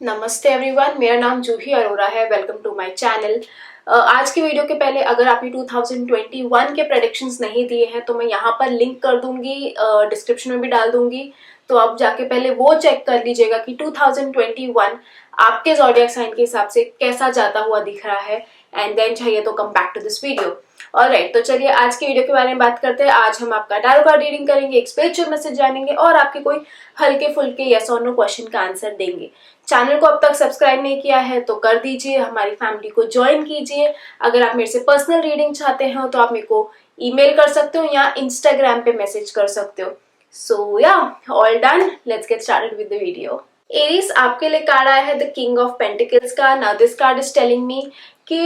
नमस्ते एवरीवन, मेरा नाम जूही अरोरा है। Welcome to my channel. आज की वीडियो के पहले अगर आपने 2021 के प्रेडिक्शंस नहीं दिए हैं तो मैं यहाँ पर लिंक कर दूंगी, डिस्क्रिप्शन में भी डाल दूंगी। तो आप जाके पहले वो चेक कर लीजिएगा कि 2021 आपके ज़ोडिएक साइन के हिसाब से कैसा जाता हुआ दिख रहा है, एंड देन चाहिए तो come back to this video. Alright, तो चलिए आज की वीडियो के बारे में बात करते हैं। आज हम आपका टैरो कार्ड रीडिंग करेंगे, एक स्पिरिचुअल मैसेज जानेंगे और आपके कोई हल्के फुल्के यस और नो क्वेश्चन का आंसर देंगे। चैनल को अब तक सब्सक्राइब नहीं किया है तो कर दीजिए, हमारी फैमिली को ज्वाइन कीजिए। अगर आप मेरे से पर्सनल रीडिंग चाहते हो तो आप मेरे को ईमेल कर सकते हो या इंस्टाग्राम पे मैसेज कर सकते हो। सो या, all done, let's get started with the video. Aries, आपके लिए कार्ड आया है द किंग ऑफ पेंटिकल्स का। Now this card is telling me कि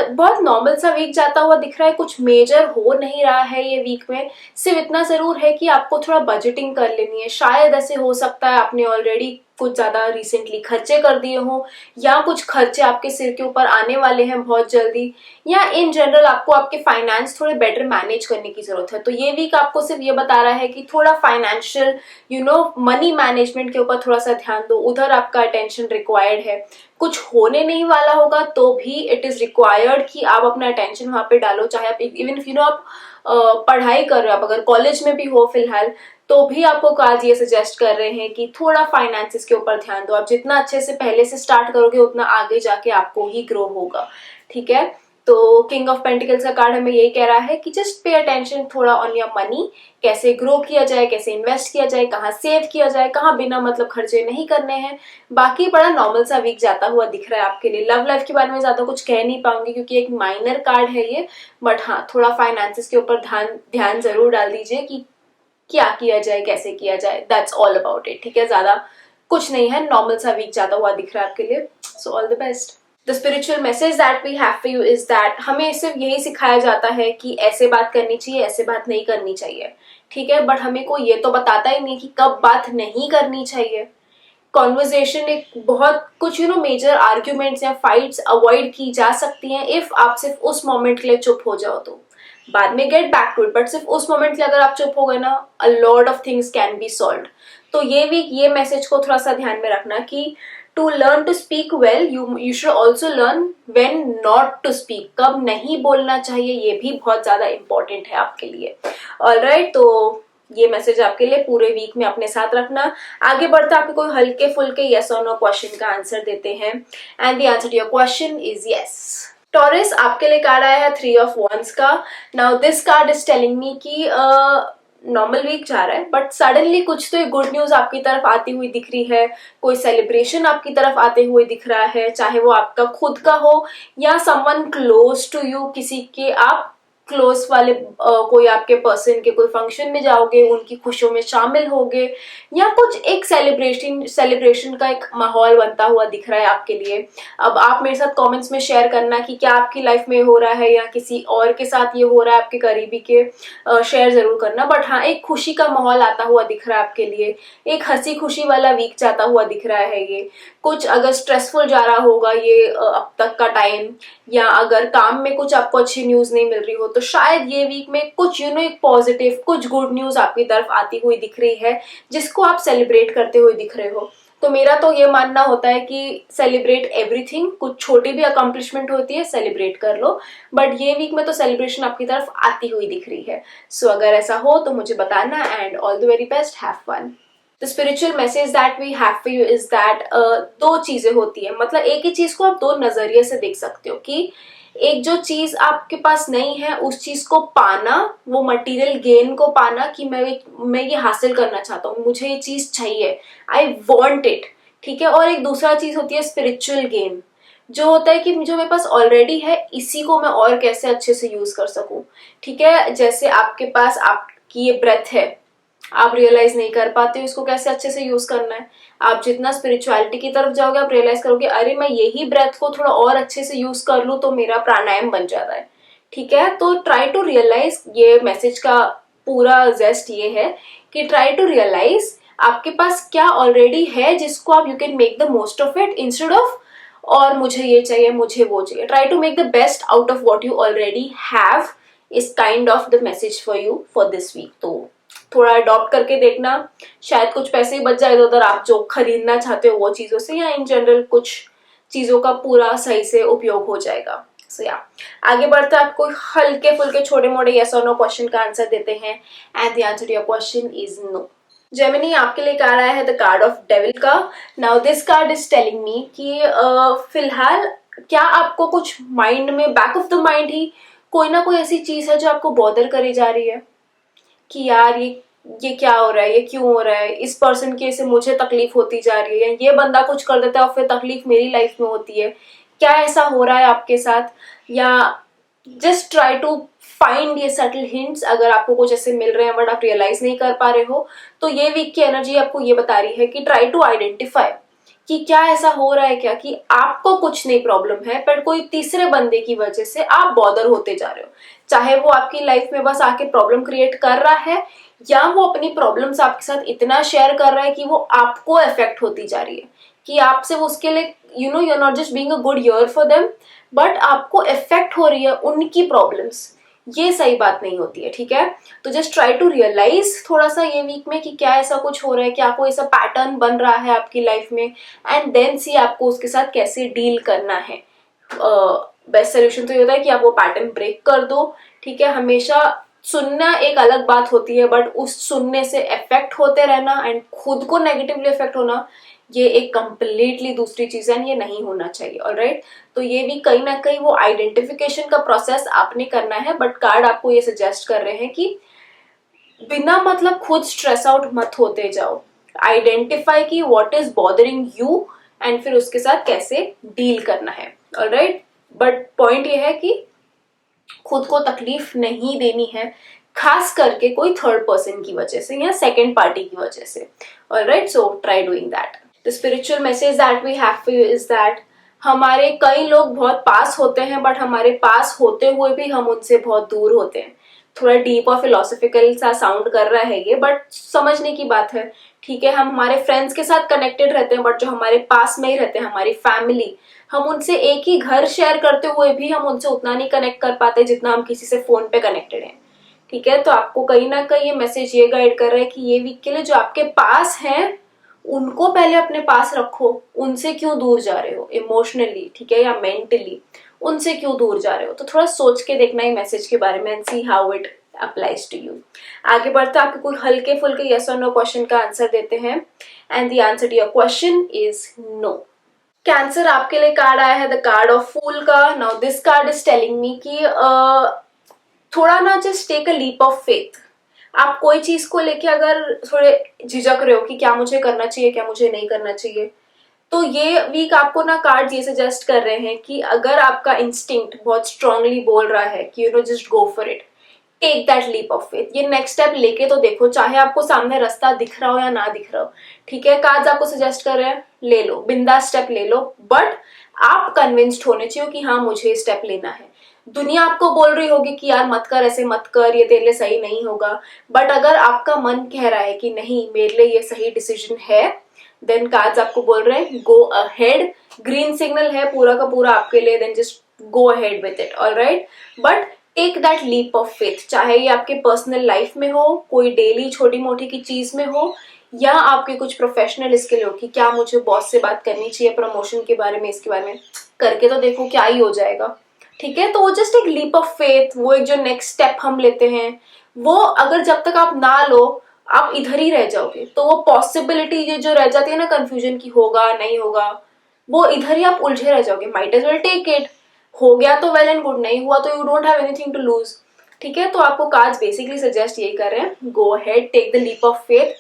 बहुत नॉर्मल सा वीक जाता हुआ दिख रहा है, कुछ मेजर हो नहीं रहा है ये वीक में। सिर्फ इतना जरूर है कि आपको थोड़ा बजटिंग कर लेनी है। शायद ऐसे हो सकता है आपने ऑलरेडी कुछ ज्यादा रिसेंटली खर्चे कर दिए हो, या कुछ खर्चे आपके सिर के ऊपर आने वाले हैं बहुत जल्दी, या इन जनरल आपको आपके फाइनेंस थोड़े बेटर मैनेज करने की जरूरत है। तो ये वीक आपको सिर्फ ये बता रहा है कि थोड़ा फाइनेंशियल मनी मैनेजमेंट के ऊपर थोड़ा सा ध्यान दो, उधर आपका अटेंशन रिक्वायर्ड है। कुछ होने नहीं वाला होगा तो भी इट इज रिक्वायर्ड कि आप अपना अटेंशन वहां पे डालो। चाहे आप इवन आप पढ़ाई कर रहे हो, आप अगर कॉलेज में भी हो फिलहाल, तो भी आपको कार्ड ये सजेस्ट कर रहे हैं कि थोड़ा फाइनेंसेस के ऊपर ध्यान दो। आप जितना अच्छे से पहले से स्टार्ट करोगे उतना आगे जाके आपको ही ग्रो होगा। ठीक है, तो किंग ऑफ पेंटिकल्स का कार्ड हमें यही कह रहा है कि जस्ट पे अटेंशन थोड़ा ऑन योर मनी, कैसे ग्रो किया जाए, कैसे इन्वेस्ट किया जाए, कहाँ सेव किया जाए, कहाँ बिना मतलब खर्चे नहीं करने हैं। बाकी बड़ा नॉर्मल सा वीक जाता हुआ दिख रहा है आपके लिए। लव लाइफ के बारे में ज्यादा कुछ कह नहीं पाऊंगी क्योंकि एक माइनर कार्ड है ये, बट हाँ, थोड़ा फाइनेंसेस के ऊपर ध्यान जरूर डाल दीजिए कि क्या किया जाए, कैसे किया जाए। That's all about it. ठीक है, ज्यादा कुछ नहीं है, नॉर्मल सा वीक जाता हुआ दिख रहा है आपके लिए। So all the best. The spiritual message that we have for you is that हमें सिर्फ यही सिखाया जाता है कि ऐसे बात करनी चाहिए, ऐसे बात नहीं करनी चाहिए। ठीक है, बट हमें कोई ये तो बताता ही नहीं कि कब बात नहीं करनी चाहिए। कॉन्वर्जेशन एक बहुत कुछ मेजर आर्ग्यूमेंट्स या फाइट्स अवॉइड की जा सकती हैं इफ आप सिर्फ उस मोमेंट के लिए चुप हो जाओ। तो बाद में get back to it, but सिर्फ उस मोमेंट के लिए अगर आप चुप हो गए ना, a lot of things can be solved. तो ये वीक ये मैसेज को थोड़ा सा ध्यान में रखना कि to learn to speak well you should also learn when not to speak. कब नहीं बोलना चाहिए ये भी बहुत ज्यादा इंपॉर्टेंट है आपके लिए। ऑलराइट, तो ये मैसेज आपके लिए पूरे वीक में अपने साथ रखना। आगे बढ़ते आपके कोई हल्के फुल्के यस और नो क्वेश्चन का आंसर देते हैं, and the answer to your question is yes. Taurus, आपके लिए कार्ड आया है 3 ऑफ wands का। Now this card is telling me कि नॉर्मल वीक जा रहा है, बट सडनली कुछ तो एक गुड न्यूज आपकी तरफ आती हुई दिख रही है। कोई सेलिब्रेशन आपकी तरफ आते हुए दिख रहा है, चाहे वो आपका खुद का हो या समवन क्लोज टू यू, किसी के आप क्लोज वाले कोई आपके पर्सन के कोई फंक्शन में जाओगे, उनकी खुशियों में शामिल होगे, या कुछ एक सेलिब्रेशन का एक माहौल बनता हुआ दिख रहा है आपके लिए। अब आप मेरे साथ कमेंट्स में शेयर करना कि क्या आपकी लाइफ में हो रहा है या किसी और के साथ ये हो रहा है, आपके करीबी के शेयर जरूर करना। बट हाँ, एक खुशी का माहौल आता हुआ दिख रहा है आपके लिए, एक हंसी खुशी वाला वीक जाता हुआ दिख रहा है ये। कुछ अगर स्ट्रेसफुल जा रहा होगा ये अब तक का टाइम, या अगर काम में कुछ आपको अच्छी न्यूज नहीं मिल रही हो, तो शायद ये वीक में कुछ एक पॉजिटिव, कुछ गुड न्यूज आपकी तरफ आती हुई दिख रही है जिसको आप सेलिब्रेट करते हुए दिख रहे हो। तो मेरा तो ये मानना होता है कि सेलिब्रेट एवरीथिंग। कुछ छोटी भी अकम्पलिशमेंट होती है, सेलिब्रेट कर लो। बट ये वीक में तो सेलिब्रेशन आपकी तरफ आती हुई दिख रही है। सो अगर ऐसा हो तो मुझे बताना, and all the very best, have fun. The spiritual message that we have for you is that दो चीजें होती है, मतलब एक ही चीज को आप दो नजरिए से देख सकते हो कि एक जो चीज आपके पास नहीं है उस चीज को पाना, वो मटेरियल गेन को पाना कि मैं ये हासिल करना चाहता हूँ, मुझे ये चीज चाहिए, आई वॉन्ट इट। ठीक है, और एक दूसरा चीज होती है स्पिरिचुअल गेन, जो होता है कि जो मेरे पास ऑलरेडी है इसी को मैं और कैसे अच्छे से यूज कर सकूं। ठीक है, जैसे आपके पास आपकी ये ब्रेथ है, आप रियलाइज नहीं कर पाते हो इसको कैसे अच्छे से यूज करना है। आप जितना स्पिरिचुअलिटी की तरफ जाओगे आप रियलाइज करोगे, अरे मैं यही ब्रेथ को थोड़ा और अच्छे से यूज कर लूं तो मेरा प्राणायाम बन जाता है। ठीक है, तो ट्राई टू रियलाइज, ये मैसेज का पूरा जेस्ट ये है कि ट्राई टू रियलाइज आपके पास क्या ऑलरेडी है जिसको आप you can make the most of it, instead of और मुझे ये चाहिए, मुझे वो चाहिए। Try to make the best out of what you already have is kind of the message for you for this week. तो थोड़ा अडॉप्ट करके देखना, शायद कुछ पैसे ही बच जाए इधर उधर आप जो खरीदना चाहते हो वो चीज़ों से, या इन जनरल कुछ चीज़ों का पूरा सही से उपयोग हो जाएगा। सो या आगे बढ़ते आपको हल्के फुल्के छोटे मोटे यस और नो क्वेश्चन का आंसर देते हैं, and the answer to your question is no. Gemini आपके लिए कार्ड आया है द कार्ड ऑफ डेविल का। Now this card is telling me कि फिलहाल क्या आपको कुछ माइंड में, बैक ऑफ द माइंड ही कोई ना कोई ऐसी चीज है जो आपको बॉदर करी जा रही है कि यार ये क्या हो रहा है, ये क्यों हो रहा है, इस पर्सन की वजह से मुझे तकलीफ होती जा रही है, ये बंदा कुछ कर देता है और फिर तकलीफ मेरी लाइफ में होती है, क्या ऐसा हो रहा है आपके साथ? या जस्ट ट्राई टू फाइंड ये सटल हिंट्स। अगर आपको कुछ ऐसे मिल रहे हैं बट आप रियलाइज नहीं कर पा रहे हो, तो ये वीक की एनर्जी आपको ये बता रही है कि ट्राई टू आइडेंटिफाई कि क्या ऐसा हो रहा है, क्या कि आपको कुछ नहीं प्रॉब्लम है पर कोई तीसरे बंदे की वजह से आप बॉदर होते जा रहे हो। चाहे वो आपकी लाइफ में बस आके प्रॉब्लम क्रिएट कर रहा है, या वो अपनी प्रॉब्लम्स आपके साथ इतना शेयर कर रहा है कि वो आपको इफेक्ट होती जा रही है, कि आपसे वो उसके लिए you are not just being a good ear for them, but आपको इफेक्ट हो रही है उनकी प्रॉब्लम्स। ये सही बात नहीं होती है, ठीक है? तो जस्ट ट्राई टू रियलाइज थोड़ा सा ये वीक में कि क्या ऐसा कुछ हो रहा है, क्या कोई ऐसा पैटर्न बन रहा है आपकी लाइफ में, एंड देन सी आपको उसके साथ कैसे डील करना है। बेस्ट सोल्यूशन तो ये होता है कि आप वो पैटर्न ब्रेक कर दो, ठीक है? हमेशा सुनना एक अलग बात होती है, बट उस सुनने से इफेक्ट होते रहना एंड खुद को नेगेटिवली इफेक्ट होना, ये एक कंप्लीटली दूसरी चीज है, ये नहीं होना चाहिए। ऑलराइट, तो ये भी कहीं ना कहीं वो आइडेंटिफिकेशन का प्रोसेस आपने करना है, बट कार्ड आपको ये सजेस्ट कर रहे हैं कि बिना मतलब खुद स्ट्रेस आउट मत होते जाओ, आइडेंटिफाई की what is bothering you and फिर उसके साथ कैसे डील करना है। ऑलराइट, बट पॉइंट ये है कि खुद को तकलीफ नहीं देनी है, खास करके कोई थर्ड पर्सन की वजह से या सेकेंड पार्टी की वजह से। Alright, so try doing that. The spiritual message that we have for you is that हमारे कई लोग बहुत पास होते हैं, बट हमारे पास होते हुए भी हम उनसे बहुत दूर होते हैं। थोड़ा डीप और फिलोसफिकल सा साउंड कर रहा है ये, बट समझने की बात है, ठीक है? हम हमारे फ्रेंड्स के साथ कनेक्टेड रहते हैं, बट जो हमारे पास में ही रहते हैं, हमारी फैमिली, हम उनसे एक ही घर शेयर करते हुए भी हम उनसे उतना नहीं कनेक्ट कर पाते जितना हम किसी से फोन पे कनेक्टेड हैं, ठीक है? तो आपको कहीं ना कहीं ये मैसेज ये गाइड कर रहा है कि ये वीक के लिए जो आपके पास हैं उनको पहले अपने पास रखो। उनसे क्यों दूर जा रहे हो इमोशनली, ठीक है, या मेंटली, उनसे क्यों दूर जा रहे हो? तो थोड़ा सोच के देखना ही मैसेज के बारे में and see how it applies to you. आगे बढ़ते आपके कोई हल्के फुल्के यस और नो क्वेश्चन का आंसर देते हैं, and the answer to your question is no. Cancer आपके लिए कार्ड आया है द कार्ड ऑफ फूल का। Now this card is telling me कि थोड़ा ना just take a leap of faith. आप कोई चीज को लेके अगर थोड़े झिझक रहे हो कि क्या मुझे करना चाहिए, क्या मुझे नहीं करना चाहिए, तो ये वीक आपको ना कार्ड ये सजेस्ट कर रहे हैं कि अगर आपका इंस्टिंक्ट बहुत स्ट्रांगली बोल रहा है कि just go for it, take that leap of faith. ये नेक्स्ट स्टेप लेके तो देखो, चाहे आपको सामने रास्ता दिख रहा हो या ना दिख रहा हो, ठीक है? कार्ड्स आपको सजेस्ट कर रहे हैं ले लो, बिंदास स्टेप ले लो, बट आप कन्विंस्ड होने चाहिए कि हाँ मुझे स्टेप लेना है। दुनिया आपको बोल रही होगी कि यार मत कर, ऐसे मत कर, ये तेरे लिए सही नहीं होगा, बट अगर आपका मन कह रहा है कि नहीं मेरे लिए ये सही डिसीजन है, देन कार्ड्स आपको बोल रहे हैं गो अहेड। ग्रीन सिग्नल है पूरा का पूरा आपके लिए, then just go ahead with it. Alright, but take that leap of faith, चाहे ये आपके पर्सनल लाइफ में हो, कोई डेली छोटी मोटी की चीज में हो, या आपके कुछ प्रोफेशनल इसके लिए हो कि क्या मुझे बॉस से बात करनी चाहिए प्रमोशन के बारे में, इसके बारे में करके तो देखो क्या ही हो जाएगा, ठीक है? तो वो जस्ट एक लीप ऑफ फेथ, वो एक जो नेक्स्ट स्टेप हम लेते हैं, वो अगर जब तक आप ना लो आप इधर ही रह जाओगे, तो वो पॉसिबिलिटी ये जो रह जाती है ना कंफ्यूजन की होगा नहीं होगा, वो इधर ही आप उलझे रह जाओगे। Might as well take it, हो गया तो वेल एंड गुड, नहीं हुआ तो you don't have anything to lose, ठीक है? तो आपको कार्ड्स बेसिकली सजेस्ट यही कर रहे हैं, go ahead, take the leap of faith.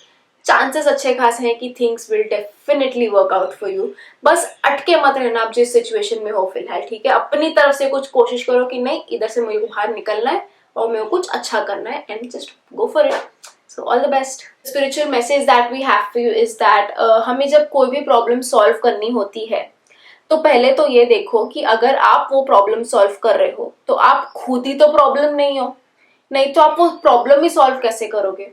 Chances अच्छे खास हैं कि things will definitely work out for you. बस अटके मत रहना आप जिस सिचुएशन में हो फिलहाल, ठीक है? अपनी तरफ से कुछ कोशिश करो कि नहीं इधर से मुझे बाहर निकलना है और मेरे को कुछ अच्छा करना है, and just go for it. So all the best. Spiritual message that we have for you is that हमें जब कोई भी प्रॉब्लम सॉल्व करनी होती है, तो पहले तो ये देखो कि अगर आप वो प्रॉब्लम सॉल्व कर रहे हो तो आप खुद ही तो प्रॉब्लम नहीं हो, नहीं तो आप वो प्रॉब्लम ही सॉल्व कैसे करोगे,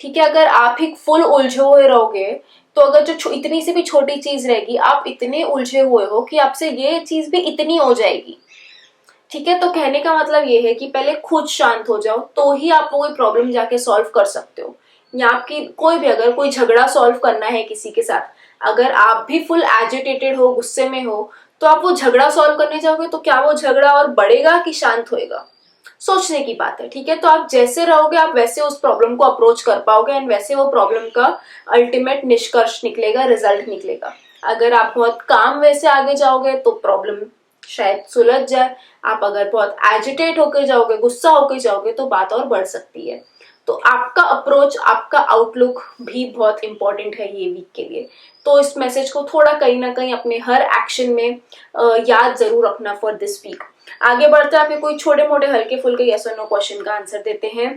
ठीक है? अगर आप ही फुल उलझे हुए रहोगे, तो अगर जो इतनी सी भी छोटी चीज रहेगी आप इतने उलझे हुए हो कि आपसे ये चीज भी इतनी हो जाएगी, ठीक है? तो कहने का मतलब ये है कि पहले खुद शांत हो जाओ, तो ही आप कोई प्रॉब्लम जाके सॉल्व कर सकते हो। या आपकी कोई भी अगर कोई झगड़ा सॉल्व करना है किसी के साथ, अगर आप भी फुल एजिटेटेड हो, गुस्से में हो, तो आप वो झगड़ा सॉल्व करने जाओगे तो क्या वो झगड़ा और बढ़ेगा कि शांत होएगा? सोचने की बात है, ठीक है। तो आप जैसे रहोगे आप वैसे उस प्रॉब्लम को अप्रोच कर पाओगे एंड वैसे वो प्रॉब्लम का अल्टीमेट निष्कर्ष निकलेगा, रिजल्ट निकलेगा। अगर आप बहुत काम वैसे आगे जाओगे तो प्रॉब्लम शायद सुलझ जाए। आप अगर बहुत एजिटेट होकर जाओगे, गुस्सा होकर जाओगे, तो बात और बढ़ सकती है। तो आपका अप्रोच, आपका आउटलुक भी बहुत इंपॉर्टेंट है ये वीक के लिए। तो इस मैसेज को थोड़ा कहीं ना कहीं अपने हर एक्शन में याद जरूर रखना फॉर दिस वीक। आगे बढ़ते आपके कोई छोटे मोटे हल्के फुल्के यस और नो क्वेश्चन का आंसर देते हैं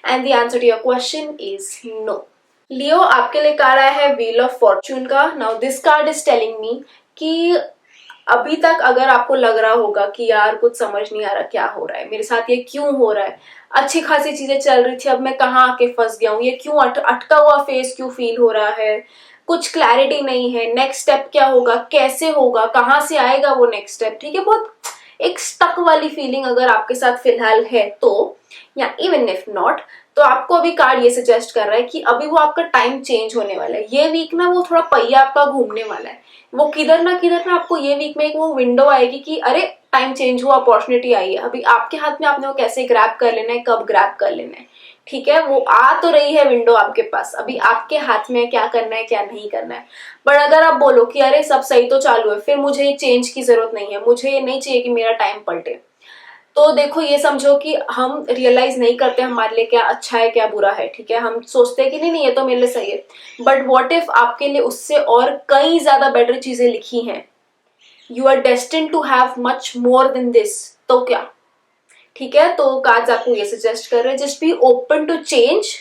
and the answer to your question is no. Leo, आपके लिए कार्ड आया है व्हील ऑफ फॉर्चून का। Now this card is telling me कि अभी तक अगर आपको लग रहा होगा कि यार कुछ समझ नहीं आ रहा क्या हो रहा है मेरे साथ, ये क्यों हो रहा है, अच्छी खासी चीजें चल रही थी, अब मैं कहाँ आके फंस गया हूँ, ये क्यों अटका हुआ फेस क्यों फील हो रहा है, कुछ क्लैरिटी नहीं है, नेक्स्ट स्टेप क्या होगा, कैसे होगा, कहाँ से आएगा वो नेक्स्ट स्टेप, ठीक है, बहुत एक स्टक वाली फीलिंग अगर आपके साथ फिलहाल है तो, या इवन इफ नॉट, तो आपको अभी कार्ड ये सजेस्ट कर रहा है कि अभी वो आपका टाइम चेंज होने वाला है। ये वीक ना वो थोड़ा पहिया आपका घूमने वाला है, वो किधर ना आपको ये वीक में एक वो विंडो आएगी कि अरे टाइम चेंज हुआ, अपॉर्चुनिटी आई है, अभी आपके हाथ में, आपने वो कैसे ग्रैब कर लेना है, कब ग्रैब कर लेना है, ठीक है। वो आ तो रही है विंडो आपके पास, अभी आपके हाथ में क्या करना है क्या नहीं करना है। बट अगर आप बोलो कि अरे सब सही तो चालू है, फिर मुझे ये चेंज की जरूरत नहीं है, मुझे ये नहीं चाहिए कि मेरा टाइम पलटे, तो देखो ये समझो कि हम रियलाइज नहीं करते हमारे लिए क्या अच्छा है क्या बुरा है, ठीक है। हम सोचते हैं कि नहीं नहीं ये तो मेरे लिए सही है, बट व्हाट इफ आपके लिए उससे और कई ज्यादा बेटर चीजें लिखी हैं, you are destined to have much more than this, तो क्या, ठीक है। तो कार्ड्स आपको ये सजेस्ट कर रहे हैं just be open to change,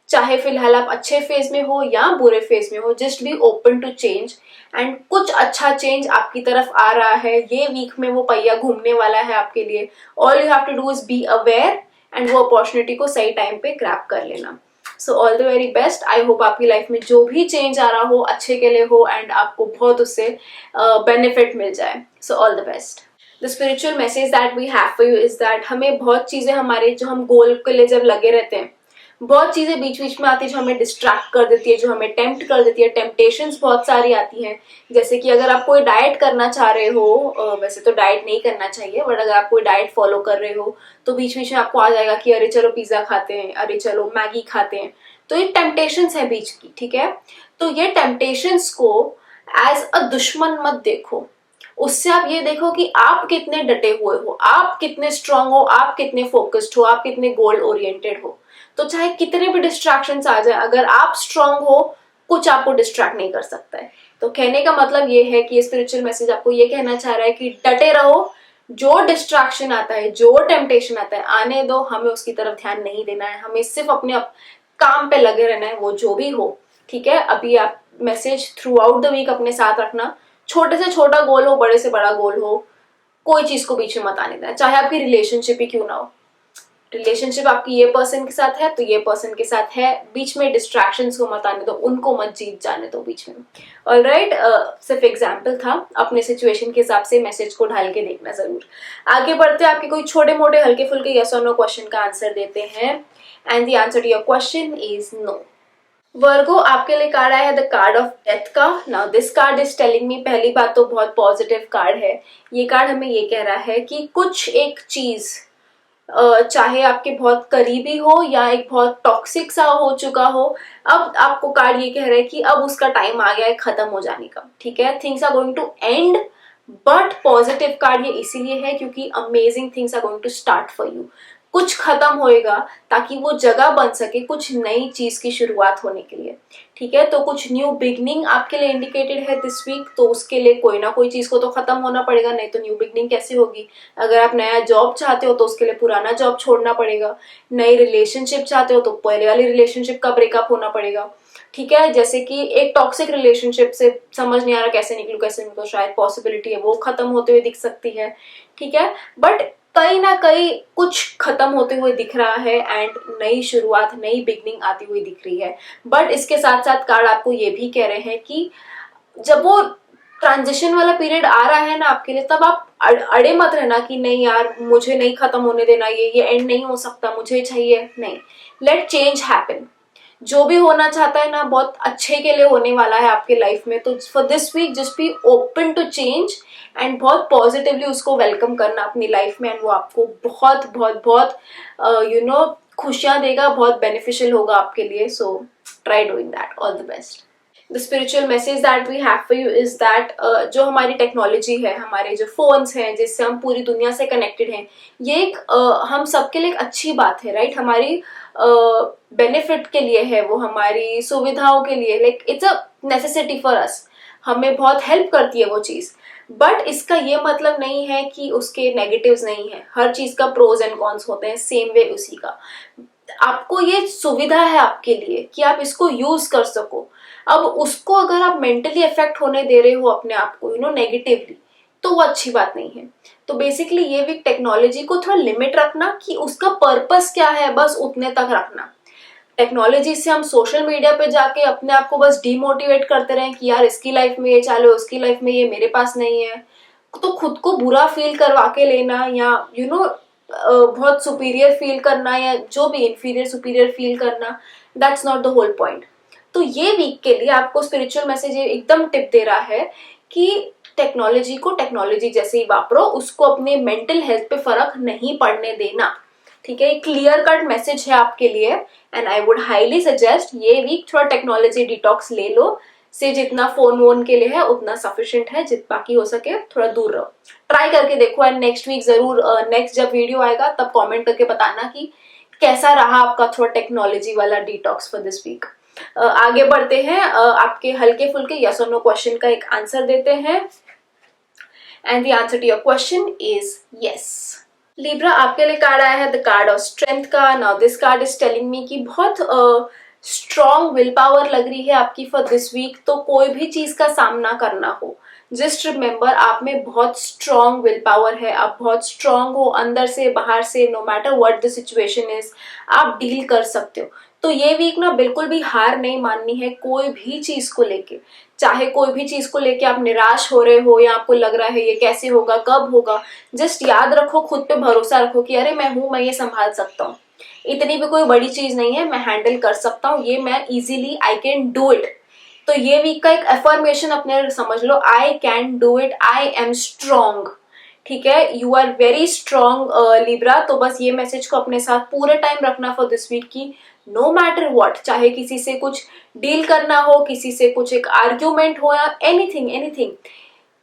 चाहे फिलहाल आप अच्छे फेज में हो या बुरे फेज में हो, just be open to change and कुछ अच्छा चेंज आपकी तरफ आ रहा है। ये वीक में वो पहिया घूमने वाला है आपके लिए। All you have to do is be aware and वो अपॉर्चुनिटी को सही टाइम पे ग्रैब कर लेना। So all the very best. I hope आपकी लाइफ में जो भी चेंज आ रहा हो अच्छे के लिए हो एंड आपको बहुत उससे बेनिफिट मिल जाए। So all the best. The spiritual message that we have for you is that हमें बहुत चीजें, हमारे जो हम गोल के लिए जब लगे रहते हैं, बहुत चीजें बीच बीच में आती है जो हमें डिस्ट्रैक्ट कर देती है, जो हमें टेम्प्ट कर देती है, टेम्पटेशंस बहुत सारी आती हैं। जैसे कि अगर आप कोई डाइट करना चाह रहे हो, वैसे तो डाइट नहीं करना चाहिए, बट अगर आप कोई डाइट फॉलो कर रहे हो तो बीच बीच में आपको आ जाएगा कि अरे चलो पिज्जा खाते हैं, अरे चलो मैगी खाते हैं, तो ये टेम्पटेशंस है बीच की, ठीक है। तो ये टेम्पटेशंस को एज अ दुश्मन मत देखो, उससे आप ये देखो कि आप कितने डटे हुए हो, आप कितने स्ट्रांग हो, आप कितने फोकस्ड हो, आप कितने गोल ओरिएंटेड हो। तो चाहे कितने भी डिस्ट्रैक्शंस आ जाए, अगर आप स्ट्रांग हो कुछ आपको डिस्ट्रैक्ट नहीं कर सकता है। तो कहने का मतलब ये है कि स्पिरिचुअल मैसेज आपको ये कहना चाह रहा है कि डटे रहो, जो डिस्ट्रैक्शन आता है, जो टेम्पटेशन आता है आने दो, हमें उसकी तरफ ध्यान नहीं देना है, हमें सिर्फ अपने काम पे लगे रहना है, वो जो भी हो, ठीक है। अभी आप message throughout the week अपने साथ रखना, छोटे से छोटा गोल हो, बड़े से बड़ा गोल हो, कोई चीज को बीच में मत आने देना, चाहे आपकी रिलेशनशिप ही क्यों ना हो। रिलेशनशिप आपकी ये पर्सन के साथ है तो ये पर्सन के साथ है, बीच में डिस्ट्रैक्शंस को मत आने दो, उनको मत जीत जाने दो बीच में। ऑलराइट, सिर्फ एग्जांपल था, अपने सिचुएशन के हिसाब से मैसेज को ढाल के देखना जरूर। आगे बढ़ते आपके कोई छोटे मोटे हल्के फुल्के यस और नो क्वेश्चन का आंसर देते हैं and the answer to your question is no. Virgo, आपके लिए कार्ड आया है द कार्ड ऑफ डेथ का। Now this card is telling me, पहली बात तो बहुत पॉजिटिव कार्ड है। ये कार्ड हमें ये कह रहा है कि कुछ एक चीज, चाहे आपके बहुत करीबी हो या एक बहुत टॉक्सिक सा हो चुका हो, अब आपको कार्ड ये कह रहा है कि अब उसका टाइम आ गया है खत्म हो जाने का, ठीक है। Things are going to end, but positive card ये इसीलिए है क्योंकि amazing things are going to start for you. कुछ खत्म होएगा ताकि वो जगह बन सके कुछ नई चीज की शुरुआत होने के लिए, ठीक है। तो कुछ न्यू बिगनिंग आपके लिए इंडिकेटेड है दिस वीक, तो उसके लिए कोई ना कोई चीज को तो खत्म होना पड़ेगा, नहीं तो न्यू बिगनिंग कैसे होगी। अगर आप नया जॉब चाहते हो तो उसके लिए पुराना जॉब छोड़ना पड़ेगा, नई रिलेशनशिप चाहते हो तो पहले वाली रिलेशनशिप का ब्रेकअप होना पड़ेगा, ठीक है। जैसे कि एक टॉक्सिक रिलेशनशिप से समझ नहीं आ रहा कैसे निकलूं, शायद पॉसिबिलिटी है वो खत्म होते हुए दिख सकती है, ठीक है। बट कहीं ना कहीं कुछ खत्म होते हुए दिख रहा है एंड नई शुरुआत, नई बिगनिंग आती हुई दिख रही है। बट इसके साथ साथ कार्ड आपको ये भी कह रहे हैं कि जब वो ट्रांजिशन वाला पीरियड आ रहा है ना आपके लिए, तब आप अड़े मत रहना कि नहीं यार मुझे नहीं खत्म होने देना, ये एंड नहीं हो सकता, मुझे चाहिए, नहीं, लेट चेंज हैपन। जो भी होना चाहता है ना बहुत अच्छे के लिए होने वाला है आपके लाइफ में। तो for this week just be open to change and बहुत पॉजिटिवली उसको वेलकम करना अपनी लाइफ में, एंड वो आपको बहुत बहुत बहुत खुशियां देगा, बहुत बेनिफिशियल होगा आपके लिए। So try doing that. All the best. The spiritual message that we have for you is that जो हमारी टेक्नोलॉजी है, हमारे जो फोन्स हैं जिससे हम पूरी दुनिया से कनेक्टेड हैं, ये एक हम सबके लिए एक अच्छी बात है, राइट? हमारी बेनिफिट के लिए है, वो हमारी सुविधाओं के लिए, like it's a necessity for us, हमें बहुत हेल्प करती है वो चीज। बट इसका ये मतलब नहीं है कि उसके नेगेटिव्स नहीं है। हर चीज का प्रोज एंड कॉन्स होते हैं, सेम वे उसी का। आपको ये सुविधा है आपके लिए कि आप इसको यूज कर सको। अब उसको अगर आप मेंटली अफेक्ट होने दे रहे हो अपने आप को नेगेटिवली, तो वो अच्छी बात नहीं है। तो बेसिकली ये भी टेक्नोलॉजी को थोड़ा लिमिट रखना कि उसका पर्पस क्या है, बस उतने तक रखना। टेक्नोलॉजी से हम सोशल मीडिया पे जाके अपने आप को बस डिमोटिवेट करते रहे कि यार इसकी लाइफ में ये चालू है, उसकी लाइफ में ये मेरे पास नहीं है, तो खुद को बुरा फील करवा के लेना, या बहुत सुपीरियर फील करना, या जो भी इंफीरियर सुपीरियर फील करना, that's not the whole point. तो ये वीक के लिए आपको स्पिरिचुअल मैसेज एकदम टिप दे रहा है कि टेक्नोलॉजी को टेक्नोलॉजी जैसे ही वापरो, उसको अपने मेंटल हेल्थ पे फर्क नहीं पड़ने देना। ठीक है, क्लियर कट मैसेज है आपके लिए, and I would highly suggest ये वीक थोड़ा टेक्नोलॉजी डिटॉक्स ले लो। से जितना फोन वोन के लिए है उतना सफिशिएंट है, जित बाकी हो सके थोड़ा दूर रहो। ट्राई करके देखो, एंड नेक्स्ट वीक जरूर, नेक्स्ट जब वीडियो आएगा तब कमेंट करके बताना कि कैसा रहा आपका थोड़ा टेक्नोलॉजी वाला डिटॉक्स फॉर दिस वीक। आगे बढ़ते हैं, आपके हल्के फुल्के यस और नो क्वेश्चन का एक आंसर देते हैं, and the answer to your question is yes. Libra, आपके लिए कार्ड आया है द कार्ड ऑफ स्ट्रेंथ का। Now this card is telling me कि बहुत स्ट्रॉन्ग विल पावर लग रही है आपकी फॉर दिस वीक। तो कोई भी चीज का सामना करना हो, जस्ट रिमेंबर आप में बहुत स्ट्रॉन्ग विल पावर है, आप बहुत स्ट्रॉन्ग हो अंदर से बाहर से। No matter what the situation is, आप डील कर सकते हो। तो ये वीक ना बिल्कुल भी हार नहीं माननी है कोई भी चीज को लेके। चाहे कोई भी चीज को लेके आप निराश हो रहे हो, या आपको लग रहा है ये कैसे होगा, कब होगा, जस्ट याद रखो, खुद पे भरोसा रखो कि अरे मैं हूं, मैं ये संभाल सकता हूँ। इतनी भी कोई बड़ी चीज नहीं है, मैं हैंडल कर सकता हूँ ये, मैं easily, I can do it. तो ये वीक का एक एफर्मेशन अपने समझ लो, I can do it, I am strong. ठीक है, you are very strong Libra. तो बस ये मैसेज को अपने साथ पूरे टाइम रखना फॉर दिस वीक की नो मैटर व्हाट, चाहे किसी से कुछ डील करना हो, किसी से कुछ एक आर्ग्यूमेंट हो, या एनीथिंग एनीथिंग,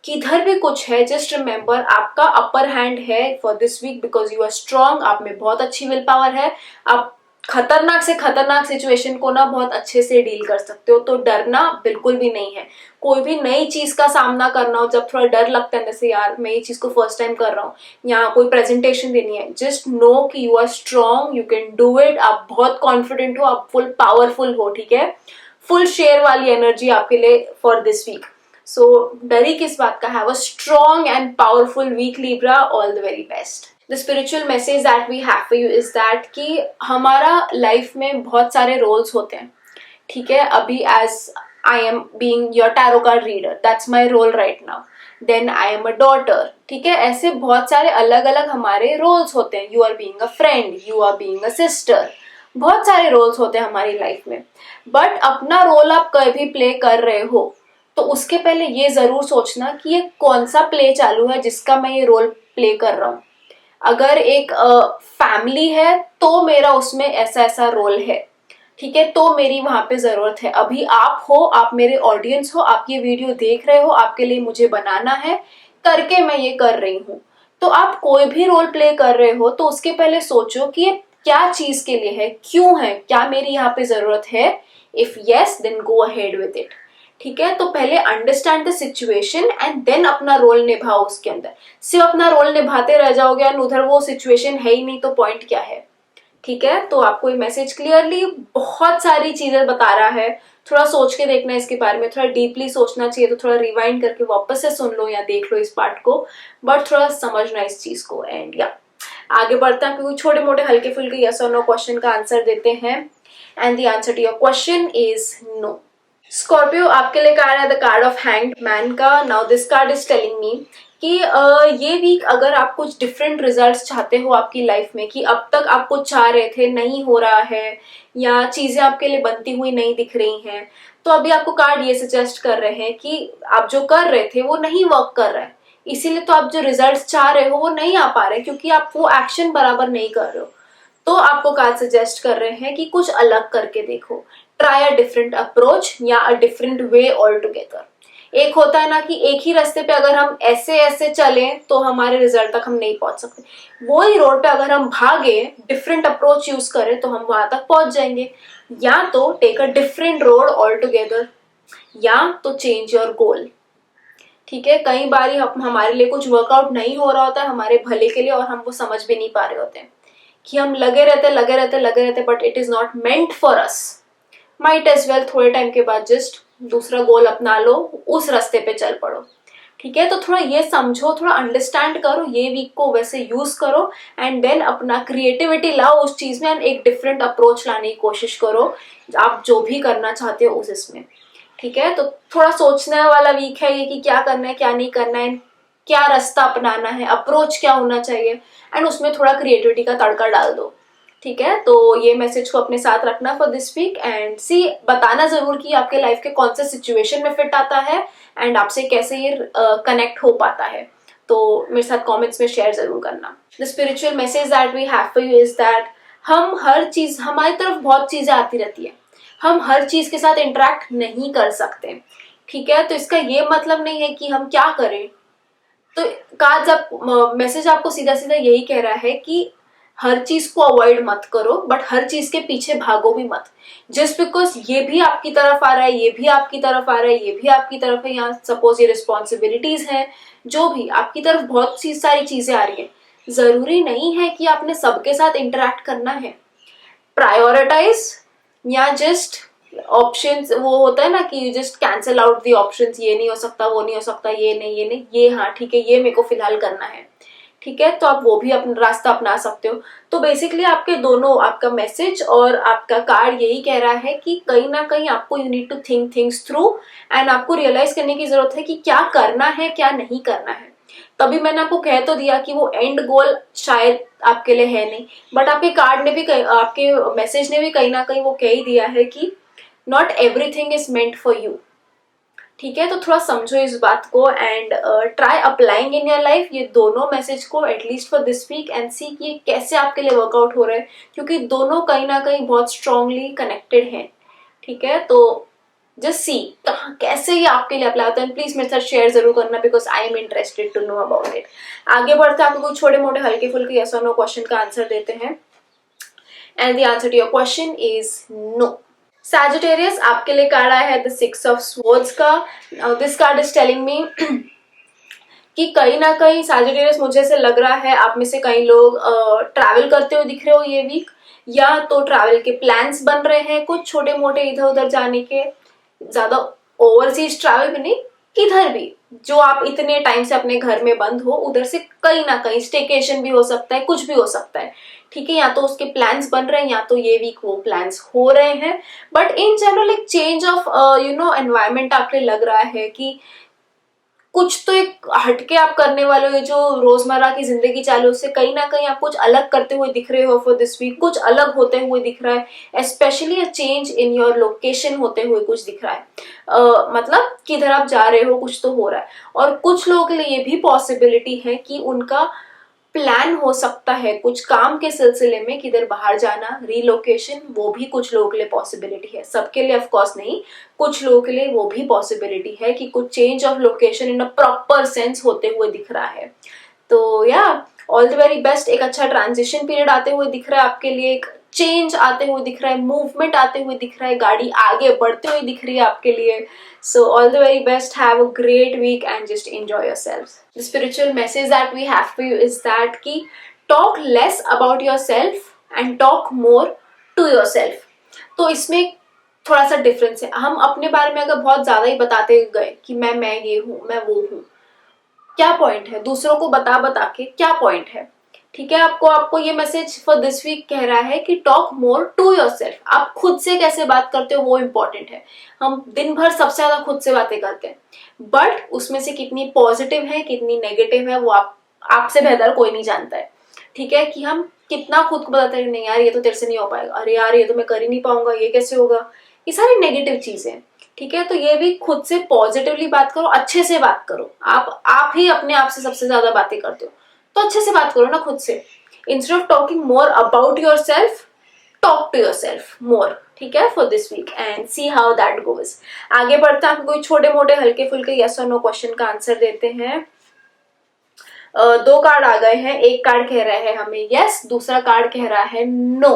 किधर भी कुछ है, जस्ट रिमेंबर आपका अपर हैंड है for this week because you are strong. आप में बहुत अच्छी विल पावर है, आप खतरनाक से खतरनाक सिचुएशन को ना बहुत अच्छे से डील कर सकते हो। तो डरना बिल्कुल भी नहीं है। कोई भी नई चीज का सामना करना हो, जब थोड़ा डर लगता है, जैसे यार मैं ये चीज को फर्स्ट टाइम कर रहा हूँ या कोई प्रेजेंटेशन देनी है, जस्ट नो कि you are strong, you can do it. आप बहुत कॉन्फिडेंट हो, आप फुल पावरफुल हो। ठीक है, फुल शेयर वाली एनर्जी आपके लिए फॉर दिस वीक। सो डरी किस बात का, have a strong and powerful week Libra. All the very best. The spiritual message that we have for you is that कि हमारा लाइफ में बहुत सारे रोल्स होते हैं। ठीक है, अभी as I am being your tarot card reader, that's my role right now. Then I am a daughter. ठीक है, ऐसे बहुत सारे अलग अलग हमारे रोल्स होते हैं। You are being a friend, you are being a sister, बहुत सारे रोल्स होते हैं हमारी लाइफ में। बट अपना रोल आप कभी प्ले कर रहे हो तो उसके पहले ये जरूर सोचना कि ये कौन सा प्ले चालू है जिसका मैं ये रोल प्ले कर रहा हूँ। अगर एक फैमिली है तो मेरा उसमें ऐसा ऐसा रोल है। ठीक है, तो मेरी वहां पे जरूरत है। अभी आप हो, आप मेरे ऑडियंस हो, आप ये वीडियो देख रहे हो, आपके लिए मुझे बनाना है, करके मैं ये कर रही हूँ। तो आप कोई भी रोल प्ले कर रहे हो तो उसके पहले सोचो कि ये क्या चीज के लिए है, क्यों है, क्या मेरी यहाँ पे जरूरत है। If yes then go ahead with it. ठीक है, तो पहले understand the situation and then अपना रोल निभाओ उसके अंदर। सिर्फ अपना रोल निभाते रह जाओगे और उधर वो सिचुएशन है ही नहीं तो पॉइंट क्या है। ठीक है, तो आपको ये मैसेज क्लियरली बहुत सारी चीजें बता रहा है। थोड़ा सोच के देखना इसके बारे में, थोड़ा डीपली सोचना चाहिए, तो थोड़ा रिवाइंड करके वापस से सुन लो या देख लो इस पार्ट को, बट थोड़ा समझना इस चीज को। एंड या आगे बढ़ते हैं, क्योंकि छोटे मोटे हल्के फुल्के यस और नो क्वेश्चन का आंसर देते हैं, and the answer to your question is no. Scorpio आपके लिए कार्ड है the card of hanged man का। Now this card is telling me कि ये वीक अगर आप कुछ डिफरेंट रिजल्ट्स चाहते हो आपकी लाइफ में, कि अब तक आप कुछ चाह रहे थे नहीं हो रहा है या चीजें आपके लिए बनती हुई नहीं दिख रही हैं, तो अभी आपको कार्ड ये सजेस्ट कर रहे हैं कि आप जो कर रहे थे वो नहीं वर्क कर रहा है, इसीलिए तो आप जो रिजल्ट्स चाह रहे हो वो नहीं आ पा रहे क्योंकि आप वो एक्शन बराबर नहीं कर रहे हो। तो आपको कार्ड सजेस्ट कर रहे हैं कि कुछ अलग करके देखो, ट्राई अ डिफरेंट अप्रोच या a different way all together. एक होता है ना कि एक ही रास्ते पे अगर हम ऐसे ऐसे चलें तो हमारे रिजल्ट तक हम नहीं पहुंच सकते, वो ही रोड पे अगर हम भागे, डिफरेंट अप्रोच यूज करें तो हम वहां तक पहुंच जाएंगे। या तो take a different road all together, या तो चेंज योर गोल। ठीक है, कई बार हमारे लिए कुछ वर्कआउट नहीं हो रहा होता है हमारे भले के लिए, और हम वो समझ भी नहीं पा रहे होते हैं कि हम लगे रहते but it is not meant for us. Might as well थोड़े टाइम के बाद जस्ट दूसरा गोल अपना लो, उस रास्ते पे चल पड़ो। ठीक है, तो थोड़ा ये समझो, थोड़ा अंडरस्टैंड करो, ये वीक को वैसे यूज करो एंड देन अपना क्रिएटिविटी लाओ उस चीज में एंड एक डिफरेंट अप्रोच लाने की कोशिश करो आप जो भी करना चाहते हो उस इसमें। ठीक है, तो थोड़ा सोचने वाला वीक है ये कि क्या करना है क्या नहीं करना है, क्या रास्ता अपनाना है, अप्रोच क्या होना चाहिए, एंड उसमें थोड़ा क्रिएटिविटी का तड़का डाल दो। ठीक है, तो ये मैसेज को अपने साथ रखना फॉर दिस वीक एंड सी बताना जरूर कि आपके लाइफ के कौन से सिचुएशन में फिट आता है एंड आपसे कैसे ये कनेक्ट हो पाता है। तो मेरे साथ कमेंट्स में शेयर जरूर करना। The spiritual message that we have for you is that हम हर चीज, हमारी तरफ बहुत चीजें आती रहती है, हम हर चीज के साथ इंटरेक्ट नहीं कर सकते। ठीक है, तो इसका ये मतलब नहीं है कि हम क्या करें। तो कार्ड्स आप मैसेज आपको सीधा सीधा यही कह रहा है कि हर चीज को अवॉइड मत करो बट हर चीज के पीछे भागो भी मत। जस्ट बिकॉज ये भी आपकी तरफ आ रहा है, ये भी आपकी तरफ आ रहा है, ये भी आपकी तरफ है, यहाँ सपोज ये रिस्पॉन्सिबिलिटीज है, जो भी आपकी तरफ बहुत सी सारी चीजें आ रही है, जरूरी नहीं है कि आपने सबके साथ इंटरेक्ट करना है। प्रायोरिटाइज या जस्ट ऑप्शंस, वो होता है ना कि you just cancel out the options, ये नहीं हो सकता, वो नहीं हो सकता, ये नहीं, ये नहीं, ये हाँ ठीक है, ये मेरे को फिलहाल करना है। ठीक है, तो आप वो भी अपना रास्ता अपना सकते हो। तो बेसिकली आपके दोनों, आपका मैसेज और आपका कार्ड यही कह रहा है कि कहीं ना कहीं आपको you need to think things through and आपको रियलाइज करने की जरूरत है कि क्या करना है क्या नहीं करना है। तभी मैंने आपको कह तो दिया कि वो एंड गोल शायद आपके लिए है नहीं, बट आपके कार्ड ने भी आपके मैसेज ने भी कहीं ना कहीं वो कह ही दिया है कि not everything is meant for you. ठीक है, तो थोड़ा समझो इस बात को and try applying in your life ये दोनों मैसेज को at least for this week and see कि ये कैसे आपके लिए वर्कआउट हो रहा है, क्योंकि दोनों कहीं ना कहीं बहुत स्ट्रांगली कनेक्टेड हैं। ठीक है, तो जस्ट सी कहाँ कैसे ये आपके लिए अप्लाई होता है, प्लीज मेरे साथ शेयर जरूर करना because I am interested to know about it. आगे बढ़ते आपको कुछ छोटे मोटे हल्के फुल्के यस और नो क्वेश्चन का आंसर देते हैं and the answer to your question is no. Sagittarius आपके लिए कार्ड आया है द सिक्स ऑफ स्वॉर्ड्स का। This card is telling me कि कहीं ना कहीं सैजिटेरियस, मुझे ऐसे लग रहा है आप में से कई लोग ट्रैवल करते हुए दिख रहे हो ये वीक, या तो ट्रैवल के प्लान्स बन रहे हैं कुछ छोटे मोटे इधर उधर जाने के, ज्यादा ओवरसीज ट्रैवल भी नहीं, किधर भी जो आप इतने टाइम से अपने घर में बंद हो उधर से कहीं ना कहीं स्टेकेशन भी हो सकता है, कुछ भी हो सकता है। ठीक है, या तो उसके प्लान्स बन रहे हैं या तो ये वीक वो प्लान्स हो रहे हैं, बट इन जनरल एक चेंज ऑफ एनवायरमेंट आपके लग रहा है कि कुछ तो एक हटके आप करने वाले हो, जो रोजमर्रा की जिंदगी चालू उससे कहीं ना कहीं आप कुछ अलग करते हुए दिख रहे हो फॉर दिस वीक, कुछ अलग होते हुए दिख रहा है, specially a change in your location होते हुए कुछ दिख रहा है। मतलब किधर आप जा रहे हो कुछ तो हो रहा है, और कुछ लोगों के लिए ये भी पॉसिबिलिटी है कि उनका प्लान हो सकता है कुछ काम के सिलसिले में किधर बाहर जाना, रीलोकेशन, वो भी कुछ लोगों के लिए पॉसिबिलिटी है, सबके लिए ऑफ कोर्स नहीं, कुछ लोगों के लिए वो भी पॉसिबिलिटी है कि कुछ change of location in a proper sense होते हुए दिख रहा है। तो या ऑल द वेरी बेस्ट, एक अच्छा ट्रांजिशन पीरियड आते हुए दिख रहा है आपके लिए, एक चेंज आते हुए दिख रहा है, मूवमेंट आते हुए दिख रहा है, गाड़ी आगे बढ़ते हुए दिख रही है आपके लिए। So all the very best, have a great week and just enjoy yourselves. The spiritual message that we have for you is that कि talk less about yourself and talk more to yourself. तो इसमें थोड़ा सा difference है, हम अपने बारे में अगर बहुत ज्यादा ही बताते गए कि मैं ये हूँ मैं वो हूँ, क्या पॉइंट है, दूसरों को बता बता के क्या पॉइंट है। ठीक है, आपको आपको ये मैसेज फॉर दिस वीक कह रहा है कि टॉक मोर टू योरसेल्फ। आप खुद से कैसे बात करते हो वो इंपॉर्टेंट है। हम दिन भर सबसे ज्यादा खुद से बातें करते हैं, बट उसमें से कितनी पॉजिटिव है कितनी नेगेटिव है वो आपसे बेहतर कोई नहीं जानता है। ठीक है, कि हम कितना खुद को बताते हैं नहीं यार ये तो तेरे से नहीं हो पाएगा, अरे यार ये तो मैं कर ही नहीं पाऊंगा, ये कैसे होगा, ये सारी नेगेटिव चीजें। ठीक है, तो ये भी खुद से पॉजिटिवली बात करो, अच्छे से बात करो। आप ही अपने आप से सबसे ज्यादा बातें करते हो, तो अच्छे से बात करो ना खुद से। Instead of talking more about yourself, talk to yourself more. ठीक है, for this week and see how that goes. आगे बढ़ते हैं, कोई छोटे मोटे हल्के फुल्के यस और नो क्वेश्चन का आंसर देते हैं। दो कार्ड आ गए हैं, एक कार्ड कह रहा है हमें यस, दूसरा कार्ड कह रहा है नो।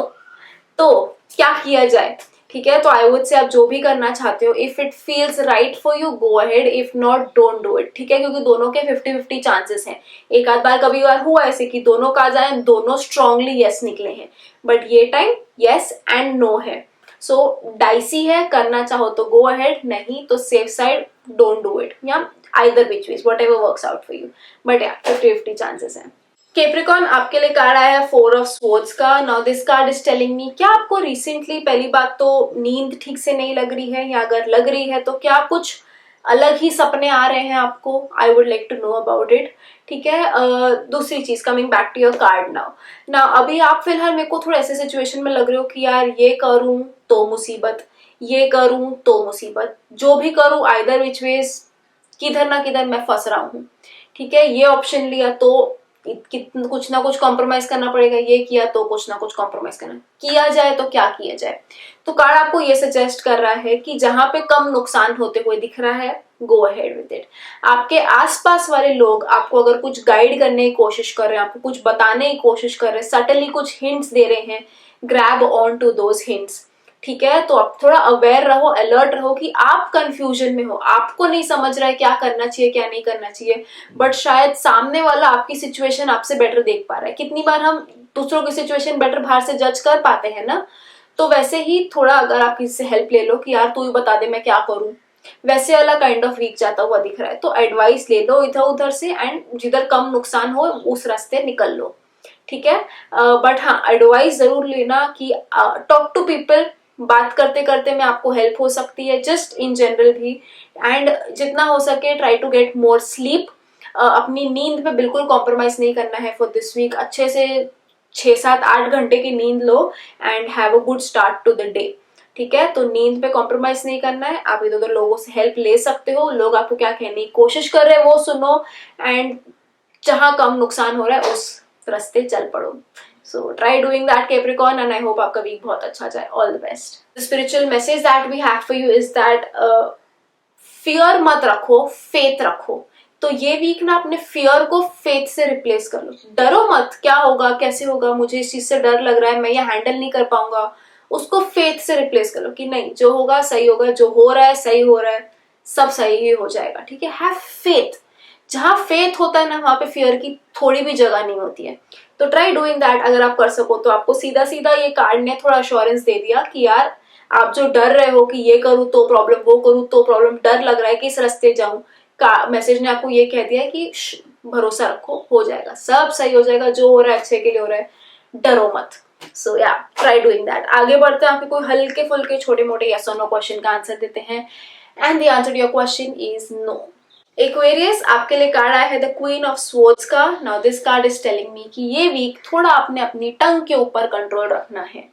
तो क्या किया जाए? ठीक है, तो आई वुड से आप जो भी करना चाहते हो, if it feels right for you go ahead, if not don't do it. ठीक है, क्योंकि दोनों के 50-50 चांसेस हैं। एक आध बार कभी बार हुआ ऐसे कि दोनों कार्ड आए, दोनों स्ट्रांगली यस निकले हैं, बट ये टाइम यस एंड नो है। सो डाइसी है, करना चाहो तो गो अहेड, नहीं तो safe side don't do it, या either which ways whatever works out for you, but या 50-50 चांसेस हैं। कैप्रिकॉर्न, आपके लिए कार्ड आया है 4 ऑफ स्वॉर्ड्स का। Now this card is telling मी, क्या आपको रिसेंटली, पहली बात तो नींद ठीक से नहीं लग रही है, या अगर लग रही है तो क्या कुछ अलग ही सपने आ रहे हैं आपको? I would like to know about it. ठीक है, दूसरी चीज, coming back to your card now. Now अभी आप फिलहाल मेरे को थोड़ा ऐसे सिचुएशन में लग रहे हो कि यार ये करूं तो मुसीबत, ये करूं तो मुसीबत, जो भी करूं आइदर विच वेज किधर ना किधर मैं फंस रहा हूँ। ठीक है, ये ऑप्शन लिया तो कुछ ना कुछ कॉम्प्रोमाइज करना पड़ेगा, ये किया तो कुछ ना कुछ कॉम्प्रोमाइज करना, किया जाए तो क्या किया जाए? तो कार्ड आपको ये सजेस्ट कर रहा है कि जहां पे कम नुकसान होते हुए दिख रहा है, गो अहेड विद इट। आपके आसपास वाले लोग आपको अगर कुछ गाइड करने की कोशिश कर रहे हैं, आपको कुछ बताने की कोशिश कर रहे हैं, सटनली कुछ हिंट्स दे रहे हैं, grab on to those hints. ठीक है, तो आप थोड़ा अवेयर रहो, अलर्ट रहो कि आप कंफ्यूजन में हो, आपको नहीं समझ रहा है क्या करना चाहिए क्या नहीं करना चाहिए, बट शायद सामने वाला आपकी सिचुएशन आपसे बेटर देख पा रहा है। कितनी बार हम दूसरों की सिचुएशन बेटर बाहर से जज कर पाते हैं ना, तो वैसे ही थोड़ा अगर आप किसी से हेल्प ले लो कि यार तू ही बता दे मैं क्या करूं, वैसे वाला काइंड ऑफ वीक जाता हुआ दिख रहा है, तो एडवाइस ले लो इधर उधर से, एंड जिधर कम नुकसान हो उस रास्ते निकल लो। ठीक है, बट हाँ एडवाइस जरूर लेना कि टॉक टू पीपल, बात करते करते में आपको हेल्प हो सकती है, जस्ट इन जनरल भी। एंड जितना हो सके try to get more sleep. अपनी नींद पे बिल्कुल कॉम्प्रोमाइज नहीं करना है फॉर दिस वीक। अच्छे से 6-7-8 घंटे की नींद लो and have a good start to the day. ठीक है, तो नींद पे कॉम्प्रोमाइज नहीं करना है। आप इधर उधर लोगों से हेल्प ले सकते हो, लोग आपको क्या कहने की कोशिश कर रहे हैं वो सुनो, एंड जहां कम नुकसान हो रहा है उस रास्ते चल पड़ो। So try doing that Capricorn, and I hope आपका वीक बहुत अच्छा जाए। All the best. The spiritual message that we have for you is that fear मत रखो, faith रखो। तो ये वीक ना अपने फियर को फेथ से रिप्लेस कर लो। डरो मत, क्या होगा कैसे होगा, मुझे इस चीज से डर लग रहा है, मैं ये हैंडल नहीं कर पाऊंगा, उसको फेथ से रिप्लेस कर लो कि नहीं जो होगा सही होगा, जो हो रहा है सही हो रहा है, सब सही ही हो जाएगा। ठीक है, हैव फेथ। जहां फेथ होता है ना वहां पे फियर की थोड़ी भी जगह नहीं होती है। तो ट्राई डूइंग दैट अगर आप कर सको तो। आपको सीधा सीधा ये कार्ड ने थोड़ा अश्योरेंस दे दिया कि यार आप जो डर रहे हो कि ये करूँ तो प्रॉब्लम, वो करूँ तो प्रॉब्लम, डर लग रहा है कि इस रास्ते जाऊं, का मैसेज ने आपको ये कह दिया है कि भरोसा रखो, हो जाएगा, सब सही हो जाएगा, जो हो रहा है अच्छे के लिए हो रहा है, डरो मत। सो या ट्राई डूइंग दैट। आगे बढ़ते हैं, आपके कोई हल्के फुल्के छोटे मोटे यस और नो क्वेश्चन का आंसर देते हैं, and the answer to your question is no. Aquarius, आपके लिए कार्ड आया है द क्वीन ऑफ स्वॉर्ड्स का। Now this card is telling me कि ये वीक थोड़ा आपने अपनी टंग के ऊपर कंट्रोल रखना है,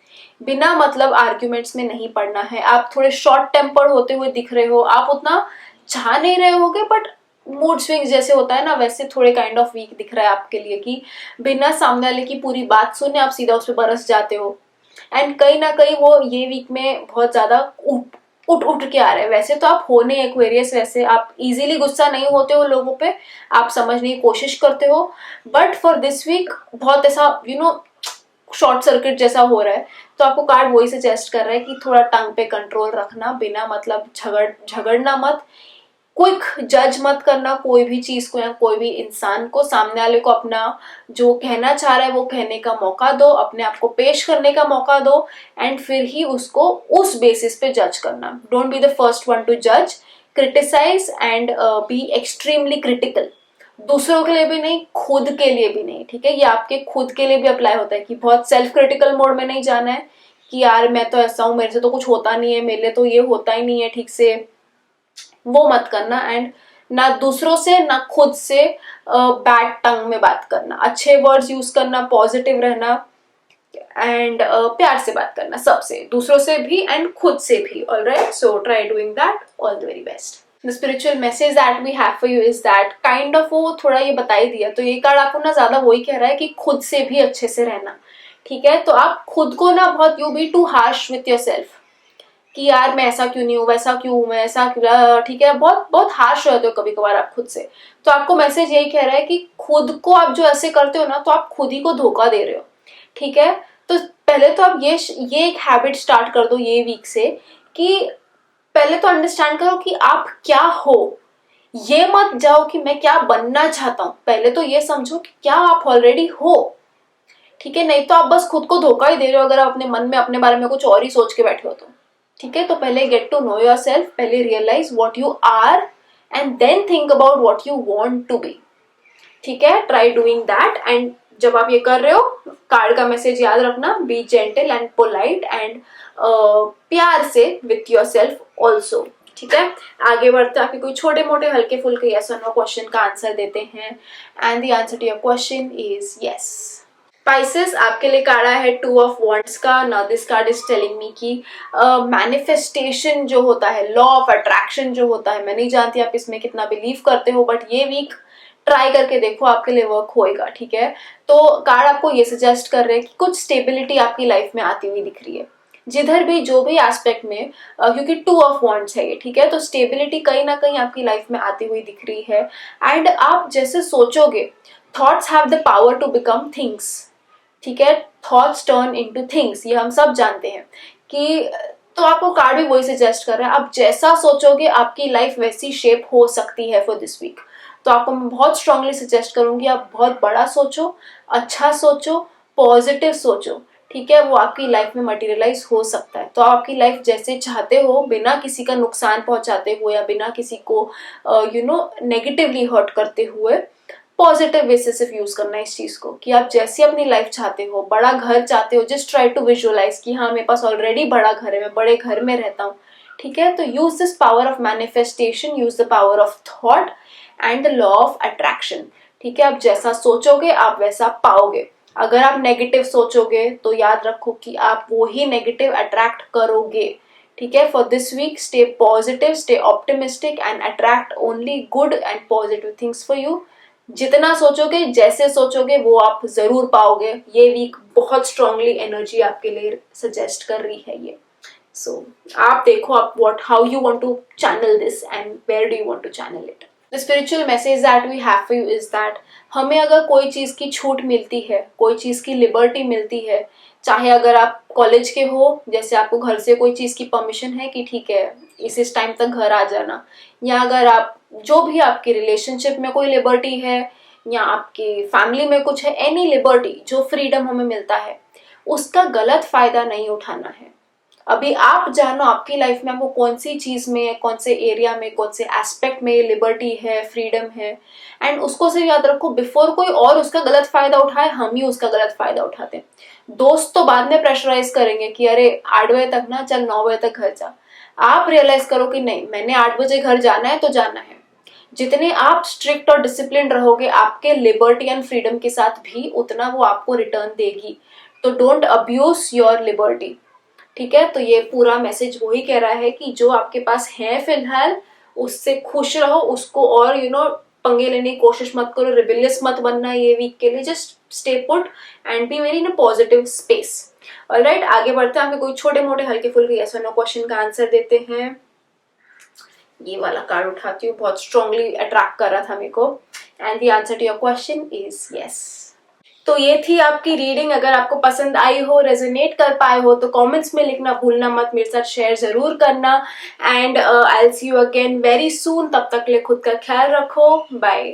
बिना मतलब आर्ग्यूमेंट्स में नहीं पड़ना है। आप थोड़े शॉर्ट टेम्पर होते हुए दिख रहे हो, आप उतना चाह नहीं रहे होगे, बट मूड स्विंग्स जैसे होता है ना वैसे थोड़े काइंड ऑफ वीक दिख रहा है आपके लिए, कि बिना सामने वाले की पूरी बात सुने आप सीधा उस पर बरस जाते हो। एंड कहीं ना कहीं वो ये वीक में बहुत ज्यादा उठ उठ के आ रहे हैं। वैसे तो आप हो नहीं एक्वेरियस, वैसे आप इजीली गुस्सा नहीं होते हो लोगों पे, आप समझने की कोशिश करते हो, बट फॉर दिस वीक बहुत ऐसा शॉर्ट सर्किट जैसा हो रहा है। तो आपको कार्ड वही सजेस्ट कर रहा है कि थोड़ा टंग पे कंट्रोल रखना, बिना मतलब झगड़ना मत, क्विक जज मत करना कोई भी चीज को या कोई भी इंसान को। सामने वाले को अपना जो कहना चाह रहा है वो कहने का मौका दो, अपने आप को पेश करने का मौका दो, एंड फिर ही उसको उस बेसिस पे जज करना। Don't be the first one to जज, criticise and be extremely critical. दूसरों के लिए भी नहीं, खुद के लिए भी नहीं, ठीक है। ये आपके खुद के लिए भी अप्लाई होता है कि बहुत सेल्फ क्रिटिकल मोड में नहीं जाना है कि यार मैं तो ऐसा हूं, मेरे से तो कुछ होता नहीं है, मेरे लिए तो ये होता ही नहीं है ठीक से, वो मत करना। एंड ना दूसरों से ना खुद से बैड टंग में बात करना, अच्छे वर्ड्स यूज करना, पॉजिटिव रहना, एंड प्यार से बात करना, सबसे, दूसरों से भी एंड खुद से भी। Alright, so try doing that. All the very best. The spiritual message that we have for you is that kind of, वो थोड़ा ये बता ही दिया, तो ये कार्ड आपको ना ज्यादा वही कह रहा है कि खुद से भी अच्छे से रहना, ठीक है। तो आप खुद को ना बहुत, you be too harsh with yourself कि यार मैं ऐसा क्यों नहीं हूँ, वैसा क्यों हूँ, मैं ऐसा क्यों, ठीक है, बहुत बहुत हार्श रहते हो कभी कभार आप खुद से। तो आपको मैसेज यही कह रहा है कि खुद को आप जो ऐसे करते हो ना, तो आप खुद ही को धोखा दे रहे हो, ठीक है। तो पहले तो आप ये एक हैबिट स्टार्ट कर दो ये वीक से कि पहले तो अंडरस्टैंड करो कि आप क्या हो। ये मत जाओ कि मैं क्या बनना चाहता हूं, पहले तो ये समझो कि क्या आप ऑलरेडी हो, ठीक है। नहीं तो आप बस खुद को धोखा ही दे रहे हो अगर आप अपने मन में अपने बारे में कुछ और ही सोच के बैठे हो तो, ठीक है। तो पहले get to know yourself, पहले realise what you are and then think about what you want to be, ठीक है। Try doing that. एंड जब आप ये कर रहे हो, कार्ड का मैसेज याद रखना, B gentle and polite and प्यार से विथ योर सेल्फ ऑल्सो, ठीक है। आगे बढ़ते आपके कोई छोटे मोटे हल्के फुल्के यस और नो क्वेश्चन का आंसर देते हैं। And the answer to your question is yes. Pisces आपके लिए कार्ड आया है 2 ऑफ वॉन्ड्स का। Now this card is telling me कि मैनिफेस्टेशन जो होता है, लॉ ऑफ अट्रैक्शन जो होता है, मैं नहीं जानती आप इसमें कितना बिलीव करते हो, बट ये वीक ट्राई करके देखो, आपके लिए वर्क होएगा, ठीक है। तो कार्ड आपको ये सजेस्ट कर रहे हैं कि कुछ स्टेबिलिटी आपकी लाइफ में आती हुई दिख रही है, जिधर भी जो भी एस्पेक्ट में, क्योंकि 2 ऑफ वॉन्ड्स है ये, ठीक है। तो स्टेबिलिटी कहीं ना कहीं आपकी लाइफ में आती हुई दिख रही है। एंड आप जैसे सोचोगे, thoughts have the power to become things, ठीक है। थॉट्स टर्न इनटू थिंग्स, ये हम सब जानते हैं कि, तो आपको कार्ड भी वही सजेस्ट कर रहा है, आप जैसा सोचोगे आपकी लाइफ वैसी शेप हो सकती है फॉर दिस वीक। तो आपको मैं बहुत स्ट्रांगली सजेस्ट करूंगी, आप बहुत बड़ा सोचो, अच्छा सोचो, पॉजिटिव सोचो, ठीक है। वो आपकी लाइफ में मटेरियलाइज हो सकता है। तो आपकी लाइफ जैसे चाहते हो, बिना किसी का नुकसान पहुंचाते हुए या बिना किसी को नेगेटिवली हर्ट करते हुए, पॉजिटिव वे से सिर्फ यूज करना है इस चीज को कि आप जैसी अपनी लाइफ चाहते हो, बड़ा घर चाहते हो, जस्ट ट्राई टू विजुअलाइज कि हाँ मेरे पास ऑलरेडी बड़ा घर है, मैं बड़े घर में रहता हूँ, ठीक है। तो use this power of manifestation, use the power of thought and the law of attraction, ठीक है। आप जैसा सोचोगे आप वैसा पाओगे। अगर आप नेगेटिव सोचोगे तो याद रखो कि आप वो ही नेगेटिव अट्रैक्ट करोगे, ठीक है। For this week stay positive, stay optimistic and attract only good and positive things for you. जितना सोचोगे, जैसे सोचोगे, वो आप जरूर पाओगे। ये वीक बहुत स्ट्रांगली एनर्जी आपके लिए सजेस्ट कर रही है ये। सो आप देखो आप how you want to channel this and where do you want to channel it. The spiritual message that we have for you is that हमें अगर कोई चीज की छूट मिलती है, कोई चीज की लिबर्टी मिलती है, चाहे अगर आप कॉलेज के हो, जैसे आपको घर से कोई चीज की परमिशन है कि ठीक है इस टाइम तक घर आ जाना, या अगर आप जो भी आपकी रिलेशनशिप में कोई लिबर्टी है, या आपकी फैमिली में कुछ है, एनी लिबर्टी जो फ्रीडम हमें मिलता है, उसका गलत फायदा नहीं उठाना है। अभी आप जानो आपकी लाइफ में आपको कौन सी चीज में, कौन से एरिया में, कौन से एस्पेक्ट में लिबर्टी है, फ्रीडम है, एंड उसको सिर्फ याद रखो बिफोर कोई और उसका गलत फायदा उठाए, हम ही उसका गलत फायदा उठाते हैं। दोस्त तो बाद में प्रेशराइज करेंगे कि अरे 8 बजे तक ना, चल 9 बजे तक घर जा। आप रियलाइज करो कि नहीं, मैंने 8 बजे घर जाना है तो जाना है। जितने आप स्ट्रिक्ट और डिसिप्लिन रहोगे आपके लिबर्टी एंड फ्रीडम के साथ भी, उतना वो आपको रिटर्न देगी। तो डोंट अब्यूज योर लिबर्टी, ठीक है। तो ये पूरा मैसेज वही कह रहा है कि जो आपके पास है फिलहाल उससे खुश रहो, उसको और पंगे लेने की कोशिश मत करो, रिबेलियस मत बनना ये वीक के लिए। Just stay put and be very in a positive space. Alright, आगे बढ़ते हैं। हमें कोई छोटे मोटे हल्के फुल्के यस और नो क्वेश्चन का आंसर देते हैं। ये वाला कार्ड उठाती हूँ, बहुत स्ट्रांगली अट्रैक्ट कर रहा था मेरे को। And the answer to your question is yes. तो ये थी आपकी रीडिंग। अगर आपको पसंद आई हो, रेजोनेट कर पाए हो, तो कमेंट्स में लिखना भूलना मत, मेरे साथ शेयर जरूर करना। And I will see you again very soon. तब तक के लिए खुद का ख्याल रखो। बाय।